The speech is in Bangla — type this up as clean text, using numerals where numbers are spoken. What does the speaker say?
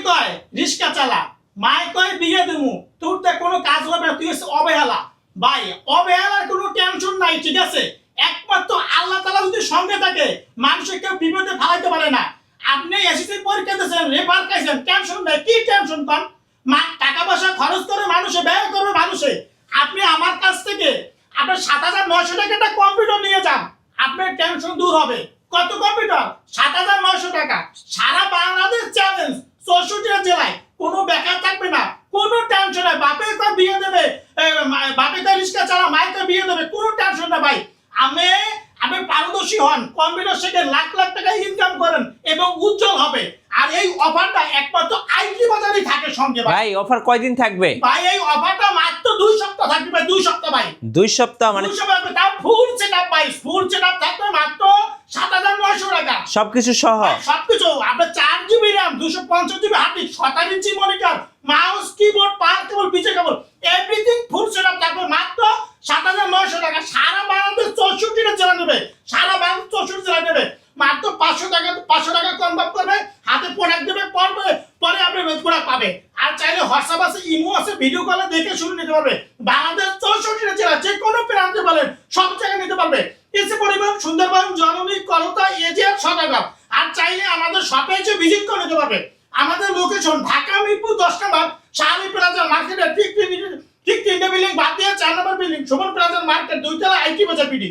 কয় রিক্সা চালা, মায় কয় বিয়ে দেবো, তোর তো কোনো কাজ হবে না, তুই হচ্ছে অবহেলা। ভাই অবহেলার কোনো টেনশন নাই, ঠিক আছে? একমাত্র আল্লাহ তাআলা যদি সঙ্গে থাকে মানুষকে কেউ বিপদে ফেলাইতে পারে না। আপনি এসএসসি পরীক্ষা দিয়েছেন, রেফার খাইছেন, টেনশন নাই, কি টেনশন পান? টাকা পয়সা খরচ করে মানুষে ব্যয় করবে মানুষে। আপনি আমার কাছ থেকে আপনার ৭,৯০০ টাকা একটা কম্পিউটার নিয়ে যান, আপনার টেনশন দূর হবে। কত কম্পিউটার? ৭,৯০০ টাকা। সারা বাংলাদেশ চ্যালেঞ্জ, ৬৪ জেলায় কোনো বেকার থাকবে না, কোনো টেনশন নাই। বাপে তো বিয়ে দেবে, বাপে তো রিক্সা চালা, মায়ে তো বিয়ে দেবে, কোনো টেনশন না ভাই। আমি আপনি পারদর্শী হন, কম্পিউটার শিখে লাখ লাখ টাকা ইনকাম করেন এবং উজ্জ্বল হবে। আর এই অফারটা একমাত্র আইটি বাজারেই থাকে সঙ্গে ভাই। অফার কয়দিন থাকবে ভাই? এই অফারটা মাত্র 2 সপ্তাহ থাকবে ভাই, 2 সপ্তাহ ভাই। 2 সপ্তাহ মানে 2 সপ্তাহ তাও ফুল সেটআপ ভাই, ফুল সেটআপ থাকবে মাত্র ৭,৯০০ টাকা। সবকিছু সহ সবকিছু আপনার 4 GB RAM, 250 GB hard disk, 27 inch monitor, mouse, keyboard, power cable, পিছে কেবল, এভরিথিং ফুল সেটআপ থাকবে মাত্র ৭,৯০০ টাকা। সারা বাংলাদেশ ৬৪টা জেলা নেবে, সারা বাংলাদেশ ৬৪ জেলা নেবে। মাত্র 500 টাকা কনভার্ট করবে, হাতে প্রোডাক্ট দেবে, পরে আপনি প্রোডাক্ট পাবে। আর চাইলে হোয়াটসঅ্যাপ আছে, ইমো আছে, ভিডিও কলে দেখে শুনে নিতে পারবে। বাংলাদেশ ৬৪টা জেলা যে কোনো প্রান্তে বলেন সব জায়গায় নিতে পারবে। এসে পরিমাণ সুন্দরবন, জননী, কলতা, এজিআর, সদাগর। আর চাইলে আমাদের শপে এসে ভিজিট করে নিতে পারবে। আমাদের লোকেশন ঢাকা মিরপুর 10 নম্বর শাহালি প্লাজা মার্কেটের ঠিক 3 বিল্ডিং বাদ দিয়ে 4 নম্বর বিল্ডিং সুমন প্লাজা মার্কেট, 2 তলা আইটি বাজার পিডি।